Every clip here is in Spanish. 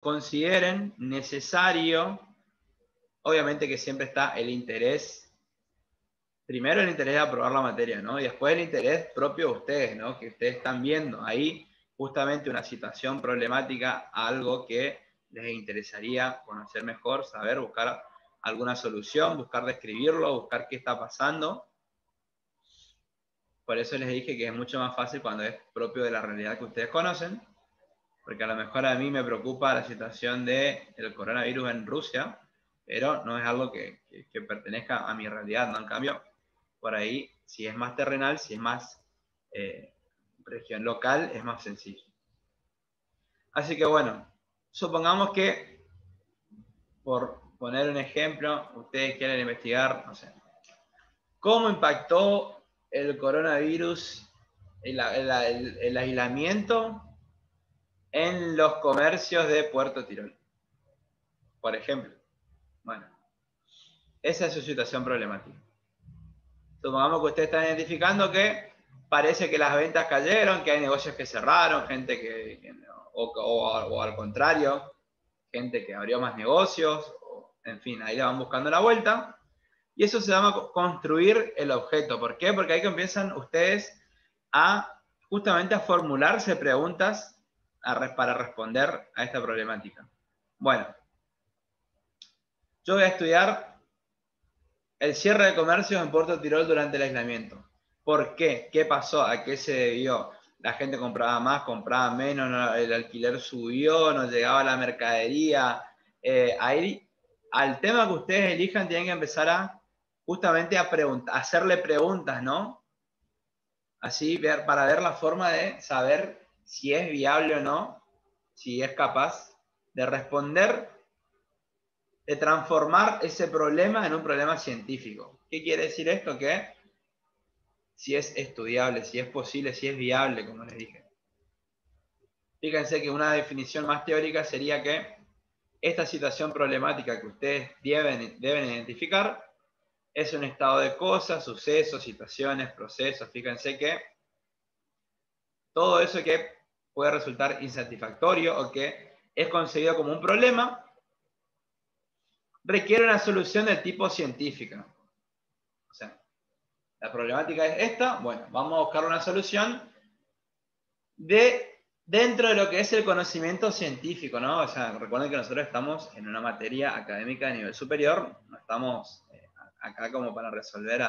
consideren necesario, obviamente que siempre está el interés, primero el interés de aprobar la materia, ¿no? Y después el interés propio de ustedes, ¿no? Que ustedes están viendo ahí justamente una situación problemática, algo que les interesaría conocer mejor, saber, buscar alguna solución, buscar describirlo, buscar qué está pasando. Por eso les dije que es mucho más fácil cuando es propio de la realidad que ustedes conocen, porque a lo mejor a mí me preocupa la situación del coronavirus en Rusia, pero no es algo que pertenezca a mi realidad, ¿no? En cambio, por ahí, si es más terrenal, si es más región local, es más sencillo. Así que bueno, supongamos que, por poner un ejemplo, ustedes quieren investigar, no sé, cómo impactó el coronavirus, el aislamiento en los comercios de Puerto Tirol, por ejemplo. Bueno, esa es su situación problemática. Supongamos que ustedes están identificando que parece que las ventas cayeron, que hay negocios que cerraron, gente que o al contrario, gente que abrió más negocios, en fin, ahí le van buscando la vuelta. Y eso se llama construir el objeto. ¿Por qué? Porque ahí que empiezan ustedes justamente a formularse preguntas para responder a esta problemática. Bueno, yo voy a estudiar el cierre de comercios en Puerto Tirol durante el aislamiento. ¿Por qué? ¿Qué pasó? ¿A qué se debió? La gente compraba más, compraba menos, el alquiler subió, no llegaba la mercadería. Ahí, al tema que ustedes elijan, tienen que empezar justamente a hacerle preguntas, ¿no? Así, para ver la forma de saber si es viable o no, si es capaz de responder, de transformar ese problema en un problema científico. ¿Qué quiere decir esto? Que si es estudiable, si es posible, si es viable, como les dije. Fíjense que una definición más teórica sería que esta situación problemática que ustedes deben identificar es un estado de cosas, sucesos, situaciones, procesos. Fíjense que todo eso que puede resultar insatisfactorio o que es concebido como un problema requiere una solución del tipo científica. O sea, la problemática es esta, bueno, vamos a buscar una solución dentro de lo que es el conocimiento científico, ¿no? O sea, recuerden que nosotros estamos en una materia académica de nivel superior, no estamos acá como para resolver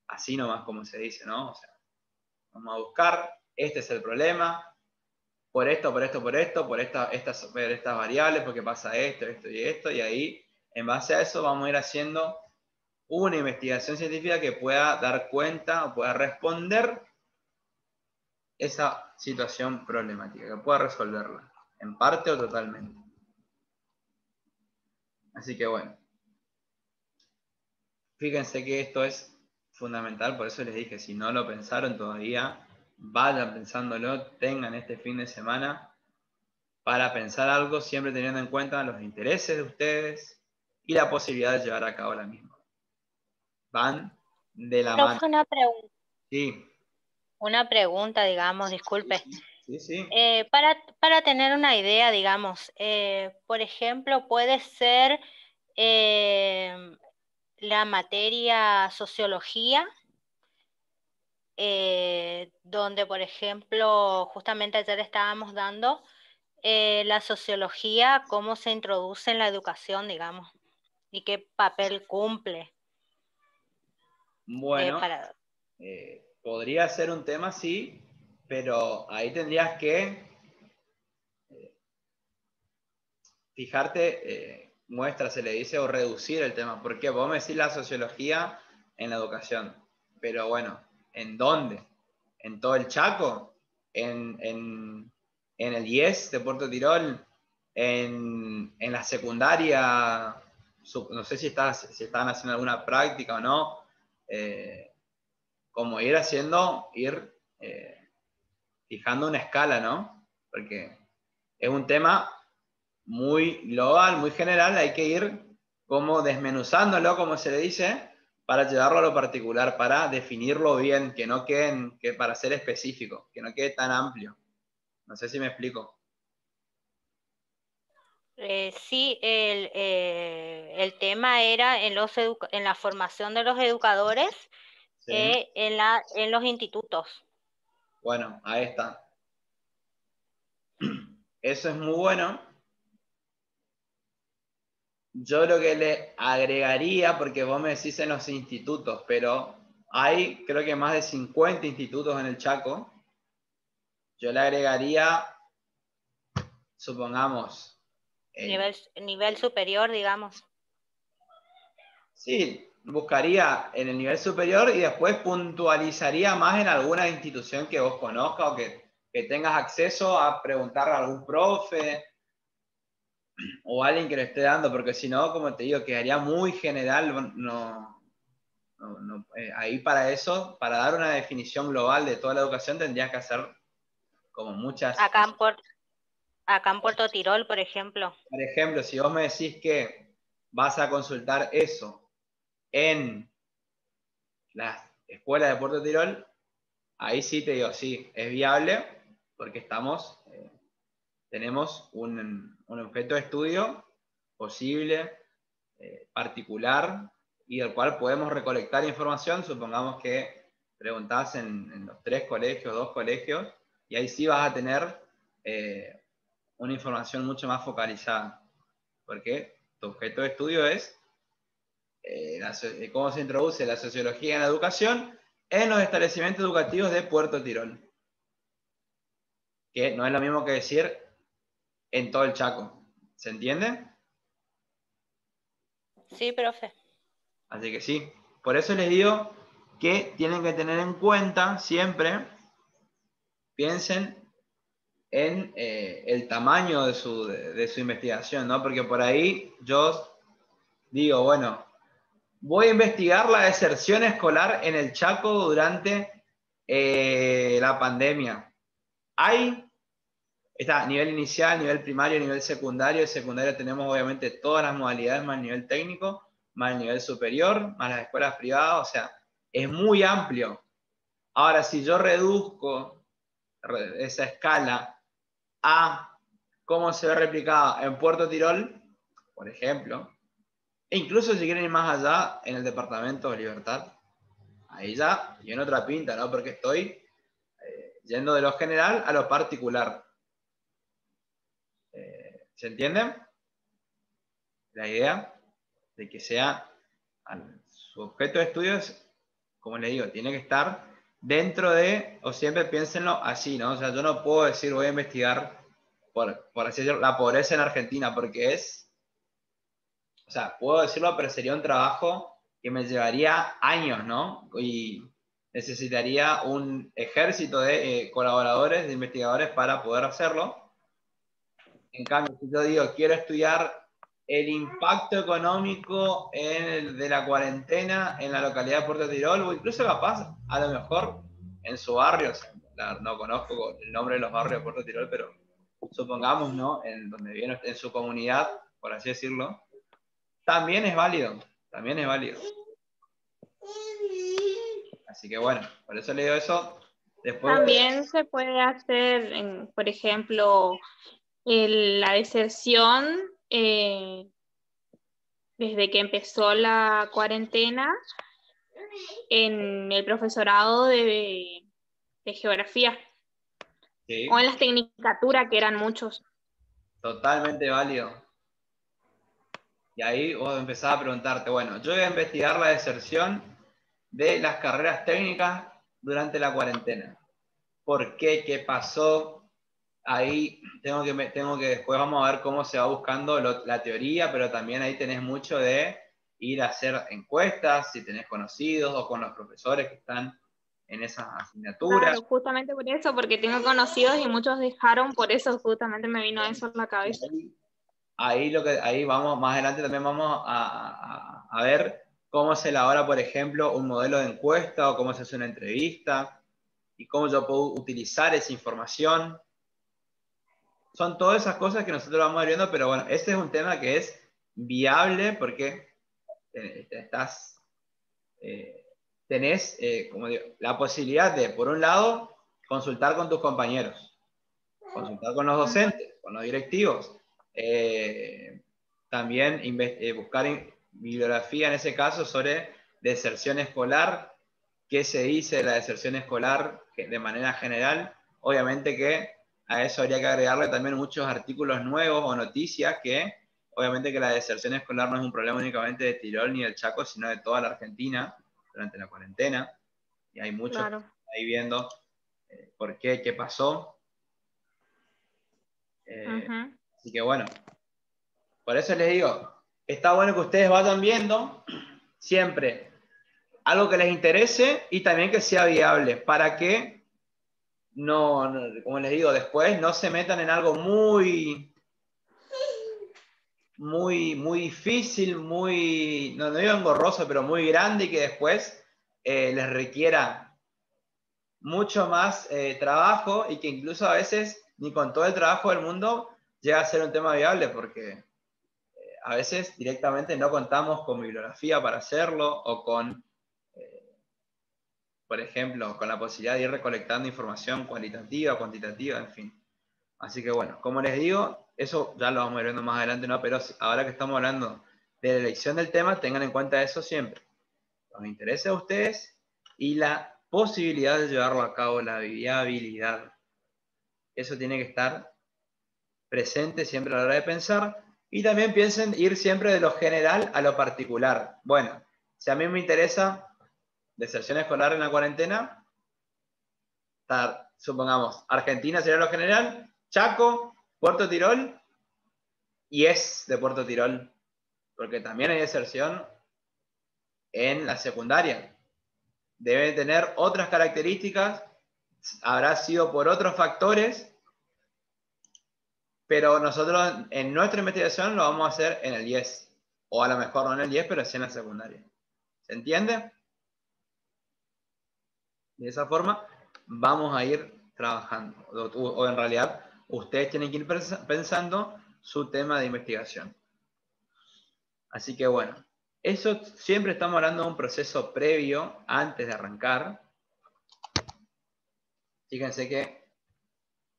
así nomás como se dice, ¿no? O sea, vamos a buscar, este es el problema, por esto, por esto, por esto, por estas variables, porque pasa esto, esto y esto, y ahí, en base a eso, vamos a ir haciendo una investigación científica que pueda dar cuenta o pueda responder esa situación problemática, que pueda resolverla, en parte o totalmente. Así que bueno, fíjense que esto es fundamental, por eso les dije, si no lo pensaron todavía, vayan pensándolo, tengan este fin de semana para pensar algo, siempre teniendo en cuenta los intereses de ustedes y la posibilidad de llevar a cabo la misma. Van de la mano. Profe, una pregunta. Sí. Una pregunta, digamos, disculpe. Sí. Para tener una idea, digamos, por ejemplo, puede ser la materia sociología, donde, por ejemplo, justamente ayer estábamos dando la sociología, cómo se introduce en la educación, digamos, y qué papel cumple. Bueno, podría ser un tema, sí, pero ahí tendrías que fijarte, muestra, se le dice, o reducir el tema. Porque vos me decís la sociología en la educación, pero bueno, ¿en dónde? ¿En todo el Chaco? ¿En el IES de Puerto Tirol? ¿En la secundaria? No sé si están haciendo alguna práctica o no. Como ir fijando una escala, ¿no? Porque es un tema muy global, muy general, hay que ir como desmenuzándolo, como se le dice, para llevarlo a lo particular, para definirlo bien, que no queden, que para ser específico, que no quede tan amplio. No sé si me explico. Sí, el tema era en en la formación de los educadores ¿Sí? en los institutos. Bueno, ahí está. Eso es muy bueno. Yo lo que le agregaría, porque vos me decís en los institutos, pero hay creo que más de 50 institutos en el Chaco. Yo le agregaría, supongamos, Nivel superior, digamos. sí, buscaría en el nivel superior y después puntualizaría más en alguna institución que vos conozcas o que tengas acceso a preguntarle a algún profe o a alguien que le esté dando, porque si no, como te digo, quedaría muy general. Ahí para eso, para dar una definición global de toda la educación, tendrías que hacer como muchas. Acá acá en Puerto Tirol, por ejemplo. Por ejemplo, si vos me decís que vas a consultar eso en las escuelas de Puerto Tirol, ahí sí te digo, sí, es viable, porque tenemos un objeto de estudio posible, particular, y del cual podemos recolectar información. Supongamos que preguntás en los 3 colegios, 2 colegios, y ahí sí vas a tener una información mucho más focalizada, porque tu objeto de estudio es cómo se introduce la sociología en la educación en los establecimientos educativos de Puerto Tirol, que no es lo mismo que decir en todo el Chaco. ¿Se entiende? Sí, profe. Así que sí, por eso les digo que tienen que tener en cuenta siempre, piensen en el tamaño de su investigación, ¿no? Porque por ahí yo digo, bueno, voy a investigar la deserción escolar en el Chaco durante la pandemia. Está nivel inicial, nivel primario, nivel secundario. En secundario tenemos obviamente todas las modalidades, más el nivel técnico, más el nivel superior, más las escuelas privadas. O sea, es muy amplio. Ahora, si yo reduzco esa escala a cómo se ve replicada en Puerto Tirol, por ejemplo, e incluso si quieren ir más allá, en el departamento de Libertad, ahí ya y en otra pinta, ¿no? Porque estoy yendo de lo general a lo particular. ¿Se entienden? La idea de que sea su objeto de estudio es, como les digo, tiene que estar dentro de, o siempre piénsenlo así, ¿no? O sea, yo no puedo decir voy a investigar, por así decirlo, la pobreza en Argentina, porque o sea, puedo decirlo, pero sería un trabajo que me llevaría años, ¿no? Y necesitaría un ejército de colaboradores, de investigadores para poder hacerlo. En cambio, si yo digo, quiero estudiar el impacto económico de la cuarentena en la localidad de Puerto Tirol, o incluso capaz, a lo mejor en su barrio, o sea, no conozco el nombre de los barrios de Puerto Tirol, pero supongamos, ¿no? En donde viene, en su comunidad, por así decirlo, también es válido, también es válido. Así que bueno, por eso le digo eso. Después, También se puede hacer, por ejemplo, la deserción desde que empezó la cuarentena en el profesorado de geografía o sí, en las tecnicaturas, que eran muchos. totalmente válido. Y ahí vos empezás a preguntarte, bueno, yo voy a investigar la deserción de las carreras técnicas durante la cuarentena. ¿Por qué? ¿Qué pasó? Ahí tengo que después vamos a ver cómo se va buscando la teoría, pero también ahí tenés mucho de ir a hacer encuestas, si tenés conocidos o con los profesores que están en esas asignaturas. Claro, justamente por eso, porque tengo conocidos y muchos dejaron, por eso justamente me vino eso en la Y cabeza. ahí vamos, más adelante también vamos a ver cómo se elabora, por ejemplo, un modelo de encuesta o cómo se hace una entrevista y cómo yo puedo utilizar esa información. Son todas esas cosas que nosotros vamos a ir viendo, pero bueno, este es un tema que es viable porque tenés como digo, la posibilidad de, por un lado, consultar con tus compañeros, consultar con los docentes, con los directivos, También buscar bibliografía en ese caso sobre deserción escolar, qué se dice de la deserción escolar de manera general. Obviamente que a eso habría que agregarle también muchos artículos nuevos o noticias que, obviamente que la deserción escolar no es un problema únicamente de Tirol ni del Chaco, sino de toda la Argentina durante la cuarentena. Y hay muchos Claro. ahí viendo por qué pasó. Ujú. Así que bueno, por eso les digo, está bueno que ustedes vayan viendo siempre algo que les interese y también que sea viable, para que no, como les digo, después no se metan en algo muy difícil, no digo engorroso, pero muy grande y que después les requiera mucho más trabajo y que incluso a veces ni con todo el trabajo del mundo llega a ser un tema viable porque a veces directamente no contamos con bibliografía para hacerlo o con, por ejemplo, con la posibilidad de ir recolectando información cualitativa, cuantitativa, en fin. Así que bueno, como les digo, eso ya lo vamos a ir viendo más adelante, ¿no? Pero ahora que estamos hablando de la elección del tema, tengan en cuenta eso siempre. Los intereses a ustedes y la posibilidad de llevarlo a cabo, la viabilidad. Eso tiene que estar presente siempre a la hora de pensar. Y también piensen ir siempre de lo general a lo particular. Bueno, si a mí me interesa deserción escolar en la cuarentena, supongamos, Argentina sería lo general, Chaco, Puerto Tirol, y es de Puerto Tirol, porque también hay deserción en la secundaria. Debe tener otras características, habrá sido por otros factores, pero nosotros en nuestra investigación lo vamos a hacer en el 10, o a lo mejor no en el 10, pero sí en la secundaria. ¿Se entiende? De esa forma vamos a ir trabajando, o en realidad ustedes tienen que ir pensando su tema de investigación. Así que bueno, eso siempre estamos hablando de un proceso previo antes de arrancar. Fíjense que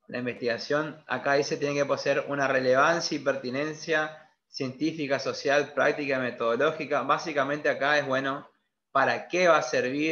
la investigación acá dice tiene que poseer una relevancia y pertinencia científica, social, práctica y metodológica. Básicamente acá es, bueno, ¿para qué va a servir